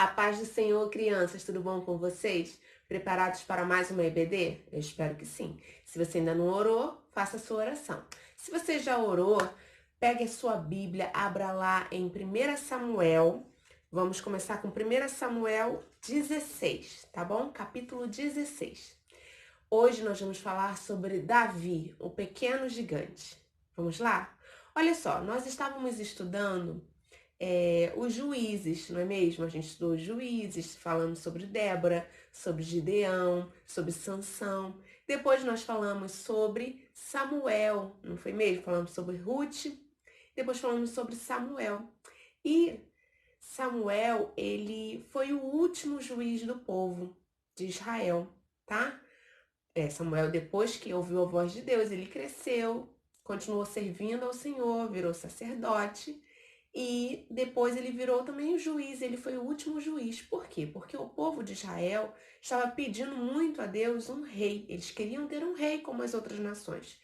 A paz do Senhor, crianças, tudo bom com vocês? Preparados para mais uma EBD? Eu espero que sim. Se você ainda não orou, faça a sua oração. Se você já orou, pegue a sua Bíblia, abra lá em 1 Samuel. Vamos começar com 1 Samuel 16, tá bom? Capítulo 16. Hoje nós vamos falar sobre Davi, o pequeno gigante. Vamos lá? Olha só, nós estávamos estudando os juízes, não é mesmo? A gente estudou os juízes, falamos sobre Débora, sobre Gideão, sobre Sansão. Depois nós falamos sobre Samuel, não foi mesmo? Falamos sobre Ruth, depois falamos sobre Samuel. E Samuel, ele foi o último juiz do povo de Israel, tá? Samuel, depois que ouviu a voz de Deus, ele cresceu, continuou servindo ao Senhor, virou sacerdote. E depois ele virou também o juiz, ele foi o último juiz. Por quê? Porque o povo de Israel estava pedindo muito a Deus um rei. Eles queriam ter um rei como as outras nações.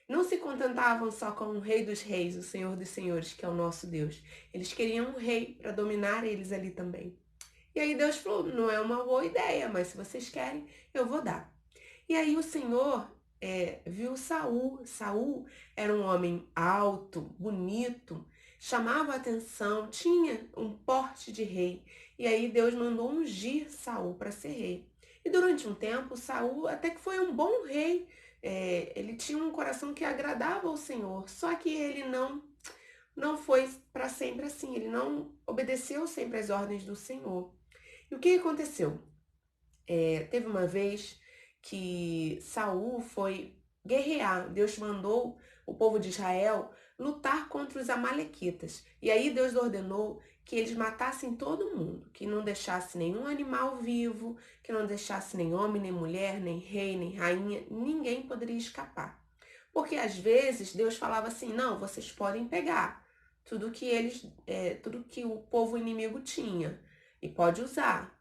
Não se contentavam só com o rei dos reis, o Senhor dos senhores, que é o nosso Deus. Eles queriam um rei para dominar eles ali também. E aí Deus falou, não é uma boa ideia, mas se vocês querem, eu vou dar. E aí o Senhor viu Saul. Saul era um homem alto, bonito, chamava a atenção, tinha um porte de rei. E aí Deus mandou ungir Saul para ser rei. E durante um tempo, Saul até que foi um bom rei. Ele tinha um coração que agradava ao Senhor. Só que ele não foi para sempre assim. Ele não obedeceu sempre às ordens do Senhor. E o que aconteceu? Teve uma vez que Saul foi guerrear. Deus mandou o povo de Israel lutar contra os amalequitas. E aí Deus ordenou que eles matassem todo mundo, que não deixasse nenhum animal vivo, que não deixasse nem homem, nem mulher, nem rei, nem rainha, ninguém poderia escapar. Porque às vezes Deus falava assim: "Não, vocês podem pegar tudo que o povo inimigo tinha e pode usar".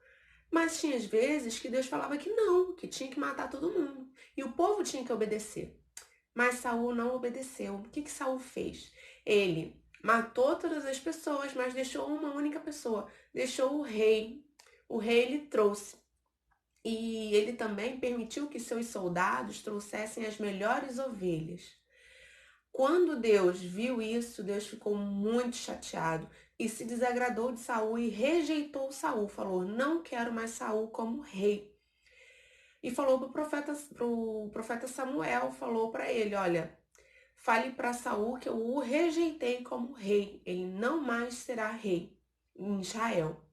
Mas tinha as vezes que Deus falava que não, que tinha que matar todo mundo. E o povo tinha que obedecer. Mas Saul não obedeceu. O que Saul fez? Ele matou todas as pessoas, mas deixou uma única pessoa. Deixou o rei. O rei ele trouxe. E ele também permitiu que seus soldados trouxessem as melhores ovelhas. Quando Deus viu isso, Deus ficou muito chateado e se desagradou de Saul e rejeitou Saul. Falou: "Não quero mais Saul como rei". E falou pro profeta Samuel, falou para ele: "Olha, fale para Saul que eu o rejeitei como rei. Ele não mais será rei em Israel".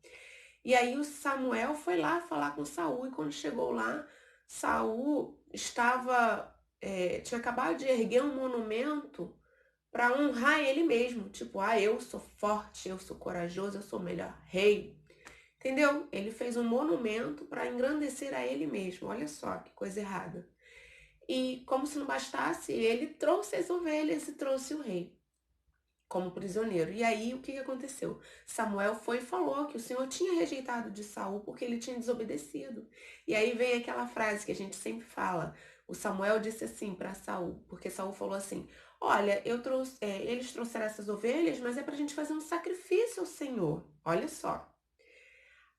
E aí o Samuel foi lá falar com Saul e quando chegou lá, Saul tinha acabado de erguer um monumento para honrar ele mesmo, tipo, eu sou forte, eu sou corajoso, eu sou o melhor rei. Entendeu? Ele fez um monumento para engrandecer a ele mesmo. Olha só que coisa errada. E como se não bastasse, ele trouxe as ovelhas e trouxe o rei como prisioneiro. E aí o que aconteceu? Samuel foi e falou que o Senhor tinha rejeitado de Saul porque ele tinha desobedecido. E aí vem aquela frase que a gente sempre fala. O Samuel disse assim para Saul, porque Saul falou assim: "Olha, eles trouxeram essas ovelhas, mas é para a gente fazer um sacrifício ao Senhor. Olha só".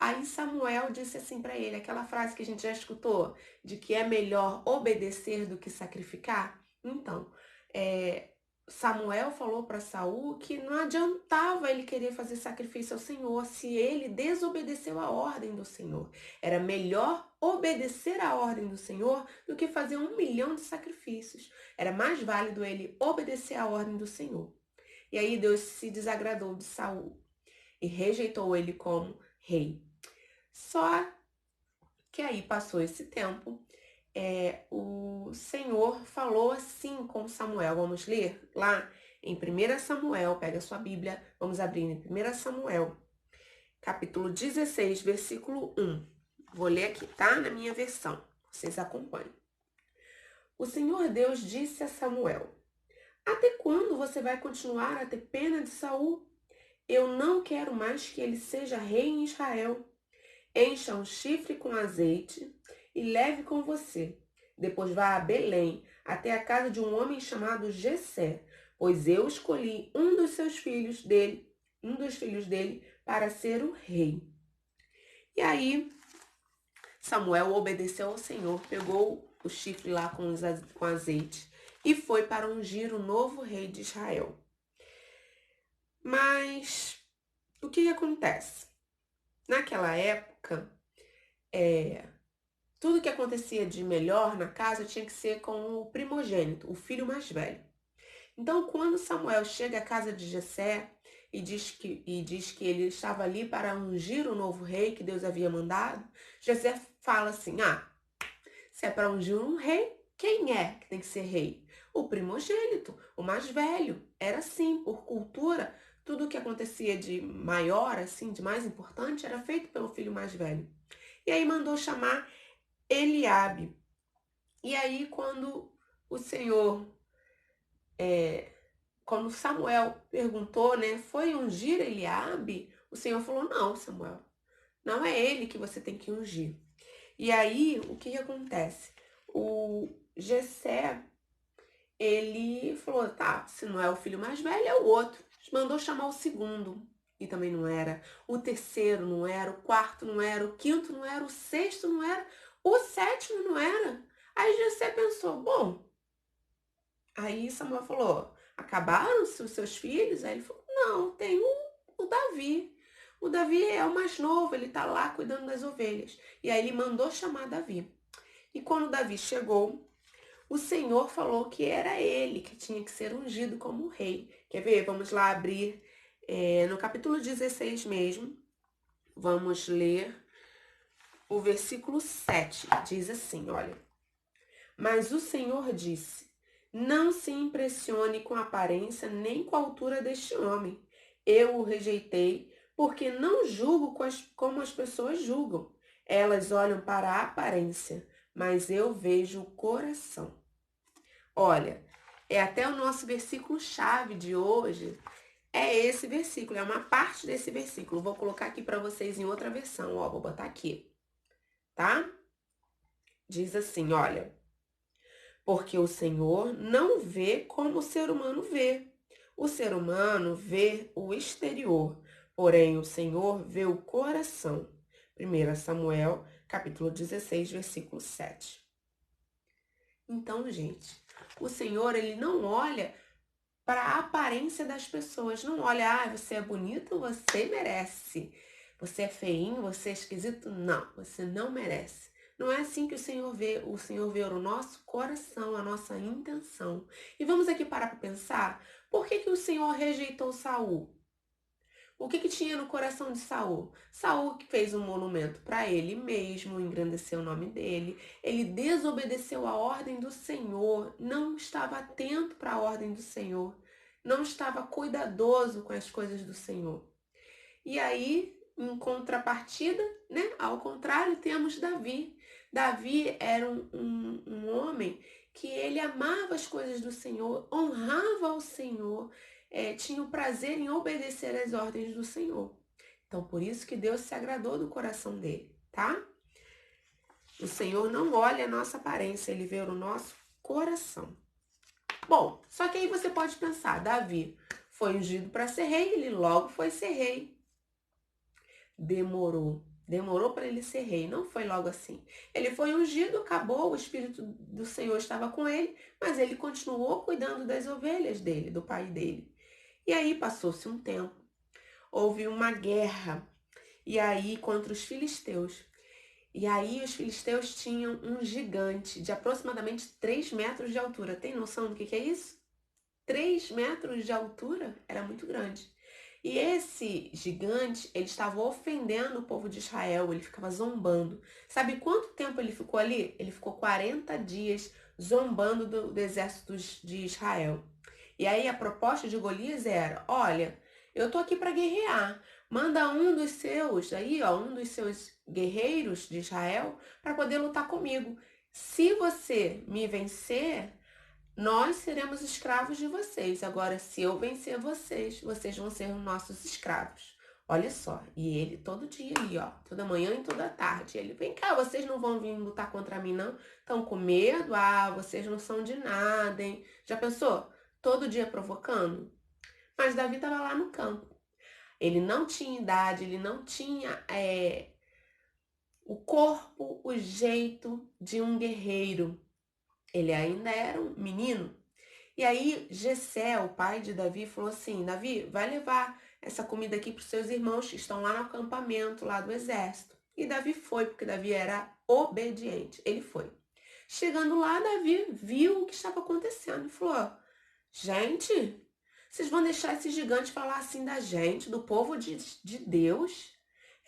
Aí Samuel disse assim para ele, aquela frase que a gente já escutou, de que é melhor obedecer do que sacrificar. Então, Samuel falou para Saul que não adiantava ele querer fazer sacrifício ao Senhor se ele desobedeceu a ordem do Senhor. Era melhor obedecer a ordem do Senhor do que fazer 1 milhão de sacrifícios. Era mais válido ele obedecer a ordem do Senhor. E aí Deus se desagradou de Saul e rejeitou ele como rei. Só que aí passou esse tempo, o Senhor falou assim com Samuel. Vamos ler lá em 1 Samuel, pega a sua Bíblia, vamos abrir em 1 Samuel, capítulo 16, versículo 1. Vou ler aqui, tá? Na minha versão, vocês acompanhem. O Senhor Deus disse a Samuel: "Até quando você vai continuar a ter pena de Saul? Eu não quero mais que ele seja rei em Israel. Encha um chifre com azeite e leve com você. Depois vá a Belém, até a casa de um homem chamado Jessé, pois eu escolhi um dos filhos dele para ser o rei." E aí Samuel obedeceu ao Senhor, pegou o chifre lá com azeite e foi para ungir o novo rei de Israel. Mas o que acontece? Naquela época, tudo que acontecia de melhor na casa tinha que ser com o primogênito, o filho mais velho. Então, quando Samuel chega à casa de Jessé e diz que ele estava ali para ungir o novo rei que Deus havia mandado, Jessé fala assim: se é para ungir um rei, quem é que tem que ser rei? O primogênito, o mais velho. Era assim, por cultura, tudo o que acontecia de maior, assim, de mais importante, era feito pelo filho mais velho. E aí mandou chamar Eliabe. E aí, quando o Senhor, quando Samuel perguntou, né, foi ungir Eliabe? O Senhor falou: não, Samuel, não é ele que você tem que ungir. E aí, o que acontece? O Jessé, ele falou: tá, se não é o filho mais velho, é o outro. Mandou chamar o segundo, e também não era. O terceiro não era, o quarto não era, o quinto não era, o sexto não era, o sétimo não era. Aí Jessé pensou: bom, aí Samuel falou: acabaram-se os seus filhos? Aí ele falou: não, tem o Davi. O Davi é o mais novo, ele tá lá cuidando das ovelhas. E aí ele mandou chamar Davi. E quando Davi chegou, o Senhor falou que era ele que tinha que ser ungido como rei. Quer ver? Vamos lá abrir no capítulo 16 mesmo. Vamos ler o versículo 7. Diz assim, olha. Mas o Senhor disse: não se impressione com a aparência nem com a altura deste homem. Eu o rejeitei porque não julgo como as pessoas julgam. Elas olham para a aparência, mas eu vejo o coração. Olha, é até o nosso versículo-chave de hoje. É esse versículo, é uma parte desse versículo. Vou colocar aqui para vocês em outra versão, ó, vou botar aqui, tá? Diz assim, olha. Porque o Senhor não vê como o ser humano vê. O ser humano vê o exterior, porém o Senhor vê o coração. 1 Samuel, capítulo 16, versículo 7. Então, gente, o Senhor, ele não olha para a aparência das pessoas. Não olha, você é bonito, você merece. Você é feinho, você é esquisito. Não, você não merece. Não é assim que o Senhor vê. O Senhor vê o nosso coração, a nossa intenção. E vamos aqui parar para pensar, por que o Senhor rejeitou Saul? O que tinha no coração de Saul? Saul que fez um monumento para ele mesmo, engrandeceu o nome dele. Ele desobedeceu a ordem do Senhor, não estava atento para a ordem do Senhor, não estava cuidadoso com as coisas do Senhor. E aí, em contrapartida, né? Ao contrário, temos Davi. Davi era um homem que ele amava as coisas do Senhor, honrava o Senhor, tinha o prazer em obedecer às ordens do Senhor. Então, por isso que Deus se agradou do coração dele, tá? O Senhor não olha a nossa aparência, ele vê o nosso coração. Bom, só que aí você pode pensar, Davi foi ungido para ser rei, ele logo foi ser rei. Demorou para ele ser rei, não foi logo assim. Ele foi ungido, acabou, o Espírito do Senhor estava com ele, mas ele continuou cuidando das ovelhas dele, do pai dele. E aí passou-se um tempo, houve uma guerra, e aí contra os filisteus. E aí os filisteus tinham um gigante de aproximadamente 3 metros de altura. Tem noção do que é isso? 3 metros de altura? Era muito grande. E esse gigante, ele estava ofendendo o povo de Israel, ele ficava zombando. Sabe quanto tempo ele ficou ali? Ele ficou 40 dias zombando do exército de Israel. E aí a proposta de Golias era, olha, eu tô aqui para guerrear. Manda um dos seus, aí, ó, um dos seus guerreiros de Israel para poder lutar comigo. Se você me vencer, nós seremos escravos de vocês. Agora, se eu vencer vocês, vocês vão ser os nossos escravos. Olha só, e ele todo dia ali, ó, toda manhã e toda tarde. Ele, vem cá, vocês não vão vir lutar contra mim, não? Estão com medo? Ah, vocês não são de nada, hein? Já pensou? Todo dia provocando? Mas Davi estava lá no campo. Ele não tinha idade, ele não tinha o corpo, o jeito de um guerreiro. Ele ainda era um menino. E aí Jessé, o pai de Davi, falou assim: Davi, vai levar essa comida aqui para os seus irmãos que estão lá no acampamento, lá do exército. E Davi foi, porque Davi era obediente. Ele foi. Chegando lá, Davi viu o que estava acontecendo e falou: gente, vocês vão deixar esse gigante falar assim da gente, do povo de Deus?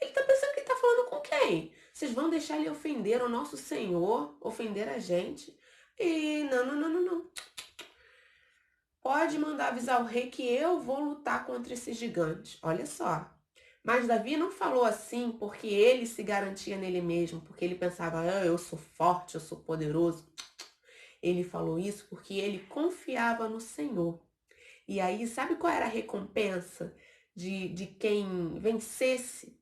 Ele tá pensando que ele tá falando com quem? Vocês vão deixar ele ofender o nosso Senhor, ofender a gente? E não, não, não, não, não. Pode mandar avisar o rei que eu vou lutar contra esse gigante. Olha só. Mas Davi não falou assim porque ele se garantia nele mesmo, porque ele pensava, eu sou forte, eu sou poderoso. Ele falou isso porque ele confiava no Senhor. E aí, sabe qual era a recompensa de quem vencesse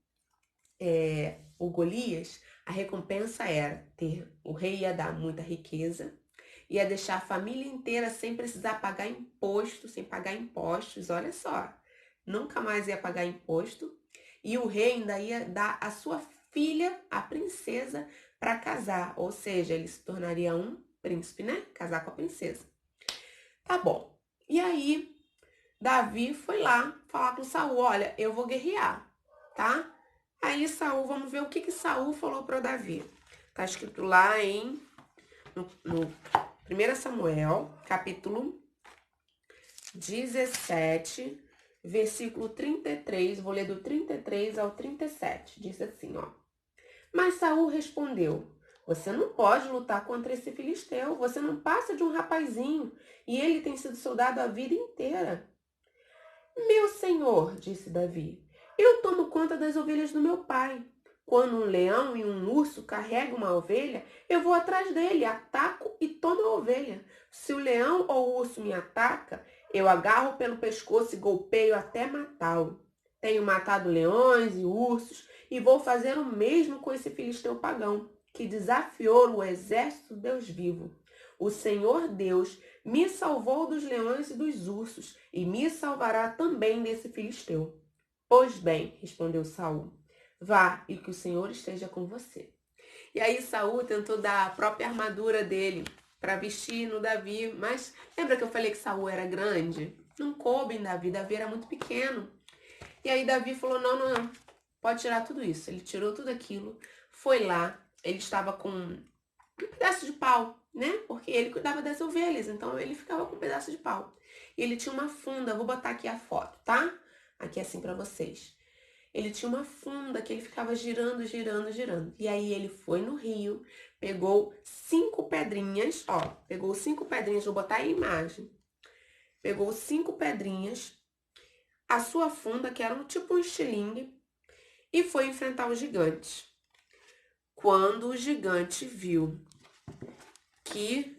o Golias? A recompensa era o rei ia dar muita riqueza, ia deixar a família inteira sem precisar pagar imposto, sem pagar impostos, olha só. Nunca mais ia pagar imposto. E o rei ainda ia dar a sua filha, a princesa, para casar. Ou seja, ele se tornaria um príncipe, né? Casar com a princesa. Tá bom. E aí, Davi foi lá falar com Saul, olha, eu vou guerrear, tá? Aí Saul, vamos ver o que Saul falou para Davi. Tá escrito lá no 1 Samuel, capítulo 17, versículo 33, vou ler do 33 ao 37, diz assim, ó. Mas Saul respondeu, você não pode lutar contra esse filisteu, você não passa de um rapazinho, e ele tem sido soldado a vida inteira. Meu senhor, disse Davi, eu tomo conta das ovelhas do meu pai. Quando um leão e um urso carregam uma ovelha, eu vou atrás dele, ataco e tomo a ovelha. Se o leão ou o urso me ataca, eu agarro pelo pescoço e golpeio até matá-lo. Tenho matado leões e ursos e vou fazer o mesmo com esse filisteu pagão, que desafiou o exército de Deus vivo. O Senhor Deus me salvou dos leões e dos ursos e me salvará também desse filisteu. Pois bem, respondeu Saul, vá e que o Senhor esteja com você. E aí Saul tentou dar a própria armadura dele para vestir no Davi, mas lembra que eu falei que Saul era grande? Não coube em Davi, Davi era muito pequeno. E aí Davi falou, não, não, não, pode tirar tudo isso. Ele tirou tudo aquilo, foi lá, ele estava com um pedaço de pau, né? Porque ele cuidava das ovelhas, então ele ficava com um pedaço de pau. E ele tinha uma funda, vou botar aqui a foto, tá? Aqui assim para vocês. Ele tinha uma funda que ele ficava girando, girando, girando. E aí ele foi no rio, pegou 5 pedrinhas, ó, pegou 5 pedrinhas, vou botar aí a imagem. Pegou 5 pedrinhas, a sua funda, que era tipo um estilingue, e foi enfrentar o gigante. Quando o gigante viu que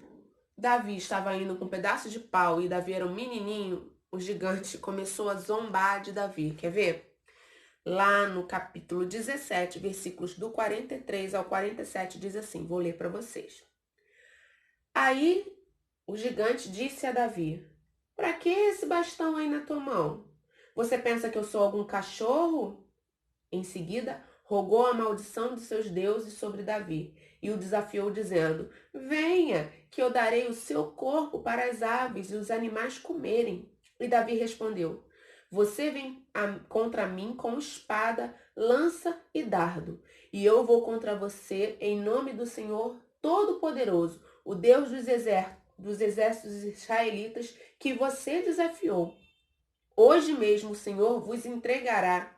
Davi estava indo com um pedaço de pau e Davi era um menininho, o gigante começou a zombar de Davi. Quer ver? Lá no capítulo 17, versículos do 43 ao 47, diz assim, vou ler para vocês. Aí o gigante disse a Davi, para que esse bastão aí na tua mão? Você pensa que eu sou algum cachorro? Em seguida, rogou a maldição de seus deuses sobre Davi e o desafiou dizendo, venha, que eu darei o seu corpo para as aves e os animais comerem. E Davi respondeu, você vem contra mim com espada, lança e dardo, e eu vou contra você em nome do Senhor Todo-Poderoso, o Deus dos exércitos israelitas que você desafiou. Hoje mesmo o Senhor vos entregará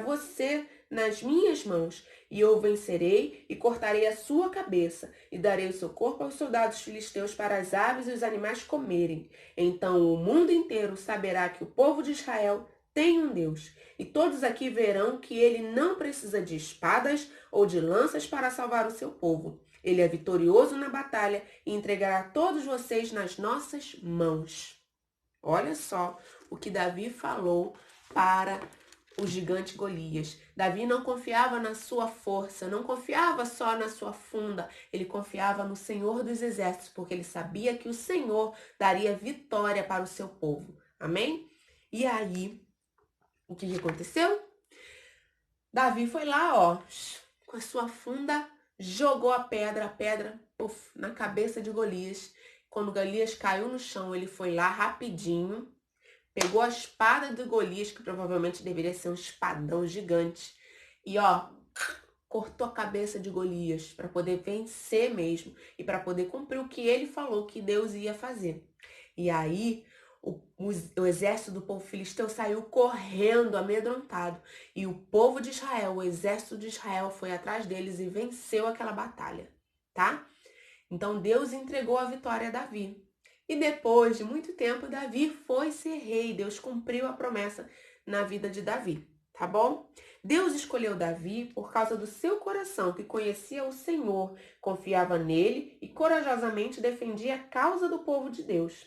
você nas minhas mãos, e eu o vencerei e cortarei a sua cabeça, e darei o seu corpo aos soldados filisteus para as aves e os animais comerem. Então o mundo inteiro saberá que o povo de Israel tem um Deus, e todos aqui verão que ele não precisa de espadas ou de lanças para salvar o seu povo. Ele é vitorioso na batalha e entregará todos vocês nas nossas mãos. Olha só o que Davi falou para o gigante Golias. Davi não confiava na sua força, não confiava só na sua funda, ele confiava no Senhor dos Exércitos, porque ele sabia que o Senhor daria vitória para o seu povo. Amém? E aí, o que aconteceu? Davi foi lá, ó, com a sua funda, jogou a pedra, puf, na cabeça de Golias. Quando Golias caiu no chão, ele foi lá rapidinho, pegou a espada de Golias, que provavelmente deveria ser um espadão gigante, e ó, cortou a cabeça de Golias para poder vencer mesmo e para poder cumprir o que ele falou que Deus ia fazer. E aí o exército do povo filisteu saiu correndo, amedrontado. E o povo de Israel, o exército de Israel foi atrás deles e venceu aquela batalha, tá? Então Deus entregou a vitória a Davi. E depois de muito tempo, Davi foi ser rei. Deus cumpriu a promessa na vida de Davi, tá bom? Deus escolheu Davi por causa do seu coração, que conhecia o Senhor, confiava nele e corajosamente defendia a causa do povo de Deus.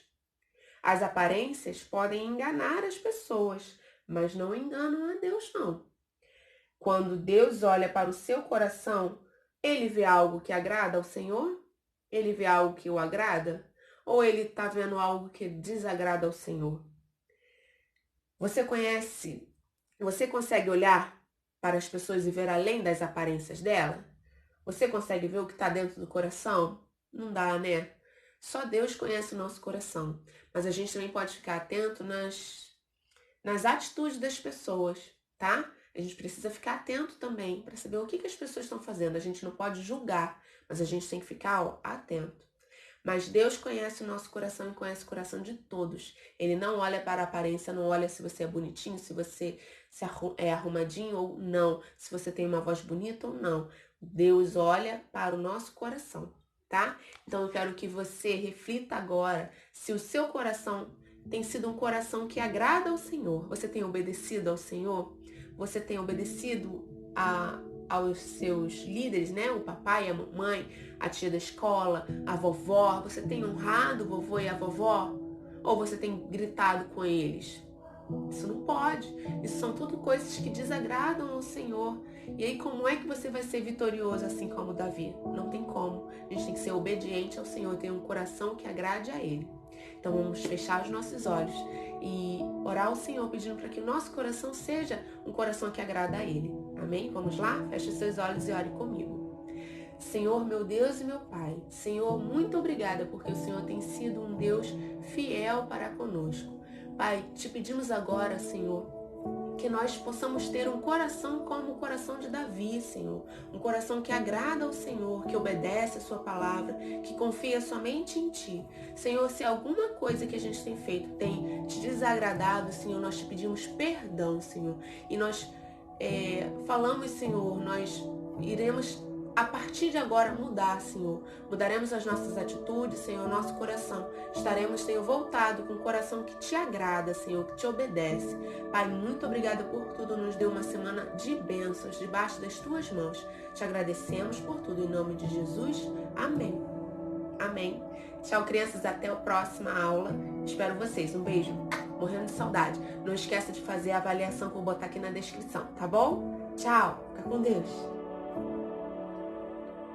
As aparências podem enganar as pessoas, mas não enganam a Deus, não. Quando Deus olha para o seu coração, ele vê algo que agrada ao Senhor? Ele vê algo que o agrada? Ou ele está vendo algo que desagrada ao Senhor? Você consegue olhar para as pessoas e ver além das aparências dela? Você consegue ver o que está dentro do coração? Não dá, né? Só Deus conhece o nosso coração. Mas a gente também pode ficar atento nas atitudes das pessoas, tá? A gente precisa ficar atento também para saber o que as pessoas estão fazendo. A gente não pode julgar, mas a gente tem que ficar atento. Mas Deus conhece o nosso coração e conhece o coração de todos. Ele não olha para a aparência, não olha se você é bonitinho, se você é arrumadinho ou não, se você tem uma voz bonita ou não. Deus olha para o nosso coração, tá? Então eu quero que você reflita agora se o seu coração tem sido um coração que agrada ao Senhor. Você tem obedecido ao Senhor? Você tem obedecido aos seus líderes, né? O papai, a mamãe, a tia da escola, a vovó. Você tem honrado o vovô e a vovó? Ou você tem gritado com eles? Isso não pode. Isso são tudo coisas que desagradam ao Senhor. E aí como é que você vai ser vitorioso assim como Davi? Não tem como. A gente tem que ser obediente ao Senhor, ter um coração que agrade a Ele. Então vamos fechar os nossos olhos e orar ao Senhor pedindo para que o nosso coração seja um coração que agrada a Ele. Amém? Vamos lá? Feche os seus olhos e ore comigo. Senhor, meu Deus e meu Pai, Senhor, muito obrigada porque o Senhor tem sido um Deus fiel para conosco. Pai, te pedimos agora, Senhor, que nós possamos ter um coração como o coração de Davi, Senhor. Um coração que agrada ao Senhor, que obedece a sua palavra, que confia somente em Ti. Senhor, se alguma coisa que a gente tem feito tem te desagradado, Senhor, nós te pedimos perdão, Senhor. E nós falamos, Senhor, nós iremos a partir de agora mudar, Senhor. Mudaremos as nossas atitudes, Senhor, nosso coração. Estaremos, Senhor, voltado com um coração que te agrada, Senhor, que te obedece. Pai, muito obrigada por tudo. Nos deu uma semana de bênçãos debaixo das tuas mãos. Te agradecemos por tudo. Em nome de Jesus. Amém. Amém. Tchau, crianças. Até a próxima aula. Espero vocês. Um beijo. Morrendo de saudade. Não esqueça de fazer a avaliação que eu vou botar aqui na descrição, tá bom? Tchau. Fica com Deus.